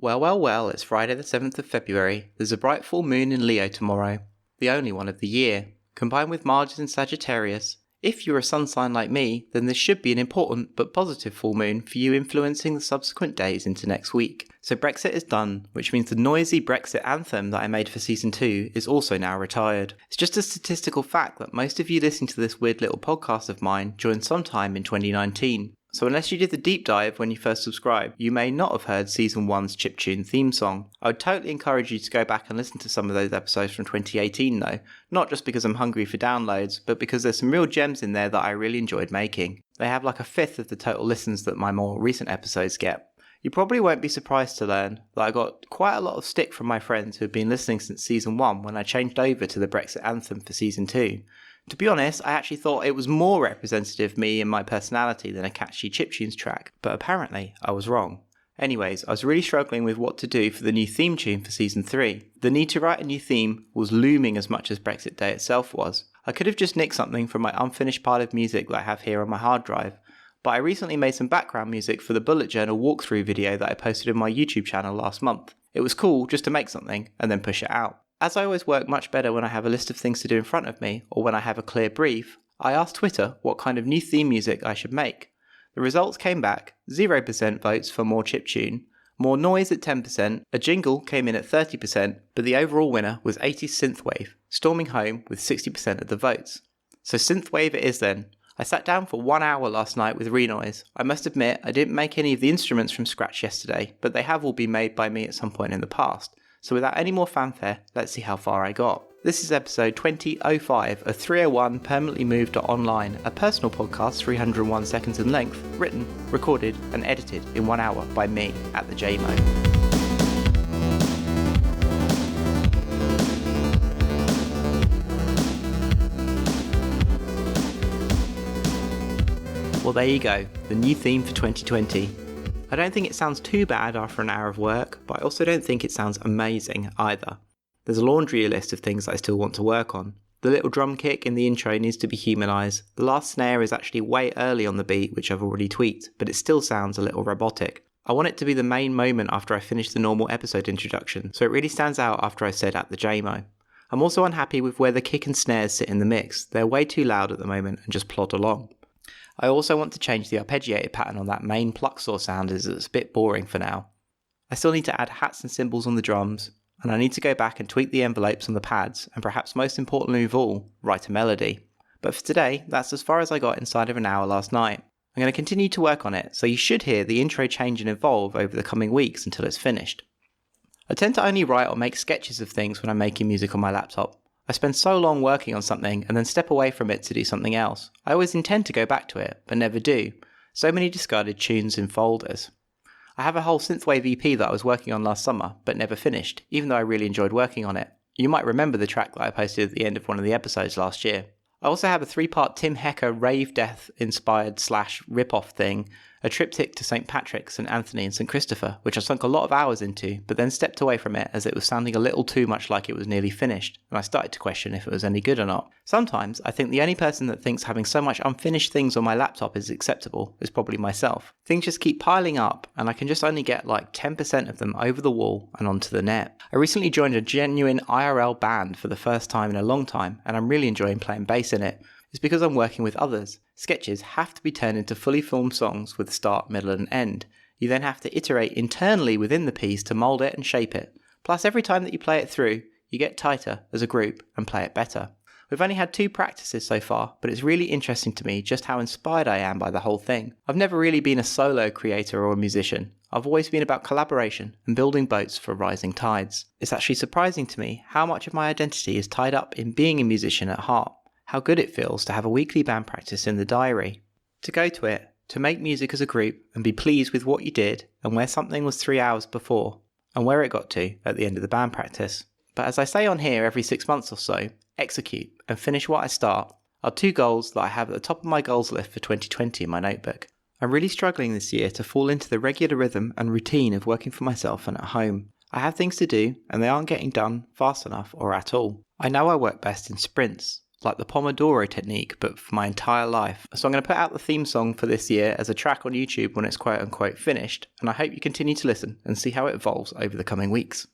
Well, it's Friday the 7th of February. There's a bright full moon in Leo tomorrow, the only one of the year, combined with Mars in Sagittarius. If you're a sun sign like me, then this should be an important but positive full moon for you, influencing the subsequent days into next week. So Brexit is done, which means the noisy Brexit anthem that I made for season 2 is also now retired. It's just a statistical fact that most of you listening to this weird little podcast of mine joined sometime in 2019. So unless you did the deep dive when you first subscribed, you may not have heard Season 1's chiptune theme song. I would totally encourage you to go back and listen to some of those episodes from 2018 though, not just because I'm hungry for downloads, but because there's some real gems in there that I really enjoyed making. They have like a fifth of the total listens that my more recent episodes get. You probably won't be surprised to learn that I got quite a lot of stick from my friends who have been listening since Season 1 when I changed over to the Brexit anthem for Season 2. To be honest, I actually thought it was more representative of me and my personality than a catchy chiptunes track, but apparently I was wrong. Anyways, I was really struggling with what to do for the new theme tune for Season 3. The need to write a new theme was looming as much as Brexit Day itself was. I could have just nicked something from my unfinished pile of music that I have here on my hard drive, but I recently made some background music for the bullet journal walkthrough video that I posted in my YouTube channel last month. It was cool just to make something and then push it out. As I always work much better when I have a list of things to do in front of me, or when I have a clear brief, I asked Twitter what kind of new theme music I should make. The results came back: 0% votes for more chiptune, more noise at 10%, a jingle came in at 30%, but the overall winner was 80s Synthwave, storming home with 60% of the votes. So Synthwave it is then. I sat down for 1 hour last night with Renoise. I must admit I didn't make any of the instruments from scratch yesterday, but they have all been made by me at some point in the past. So without any more fanfare, let's see how far I got. This is episode 2005 of 301 Permanently Moved to Online, a personal podcast 301 seconds in length, written, recorded and edited in 1 hour by me at the JMO. Well, there you go, the new theme for 2020. I don't think it sounds too bad after an hour of work, but I also don't think it sounds amazing either. There's a laundry list of things I still want to work on. The little drum kick in the intro needs to be humanised. The last snare is actually way early on the beat, which I've already tweaked, but it still sounds a little robotic. I want it to be the main moment after I finish the normal episode introduction, so it really stands out after I said at the JMO. I'm also unhappy with where the kick and snares sit in the mix. They're way too loud at the moment and just plod along. I also want to change the arpeggiated pattern on that main pluck saw sound as it's a bit boring for now. I still need to add hats and cymbals on the drums, and I need to go back and tweak the envelopes on the pads, and perhaps most importantly of all, write a melody. But for today, that's as far as I got inside of an hour last night. I'm going to continue to work on it, so you should hear the intro change and evolve over the coming weeks until it's finished. I tend to only write or make sketches of things when I'm making music on my laptop. I spend so long working on something and then step away from it to do something else. I always intend to go back to it, but never do. So many discarded tunes in folders. I have a whole Synthwave EP that I was working on last summer, but never finished, even though I really enjoyed working on it. You might remember the track that I posted at the end of one of the episodes last year. I also have a 3-part Tim Hecker rave death inspired / rip-off thing, a triptych to St. Patrick's, St. Anthony and St. Christopher, which I sunk a lot of hours into, but then stepped away from it as it was sounding a little too much like it was nearly finished, and I started to question if it was any good or not. Sometimes I think the only person that thinks having so much unfinished things on my laptop is acceptable is probably myself. Things just keep piling up, and I can just only get like 10% of them over the wall and onto the net. I recently joined a genuine IRL band for the first time in a long time, and I'm really enjoying playing bass in it. It's because I'm working with others. Sketches have to be turned into fully formed songs with start, middle and end. You then have to iterate internally within the piece to mould it and shape it. Plus every time that you play it through, you get tighter as a group and play it better. We've only had 2 practices so far, but it's really interesting to me just how inspired I am by the whole thing. I've never really been a solo creator or a musician. I've always been about collaboration and building boats for rising tides. It's actually surprising to me how much of my identity is tied up in being a musician at heart. How good it feels to have a weekly band practice in the diary. To go to it, to make music as a group and be pleased with what you did and where something was 3 hours before and where it got to at the end of the band practice. But as I say on here every 6 months or so, execute and finish what I start are 2 goals that I have at the top of my goals list for 2020 in my notebook. I'm really struggling this year to fall into the regular rhythm and routine of working for myself and at home. I have things to do and they aren't getting done fast enough or at all. I know I work best in sprints, like the Pomodoro technique, but for my entire life. So I'm going to put out the theme song for this year as a track on YouTube when it's quote unquote finished, and I hope you continue to listen and see how it evolves over the coming weeks.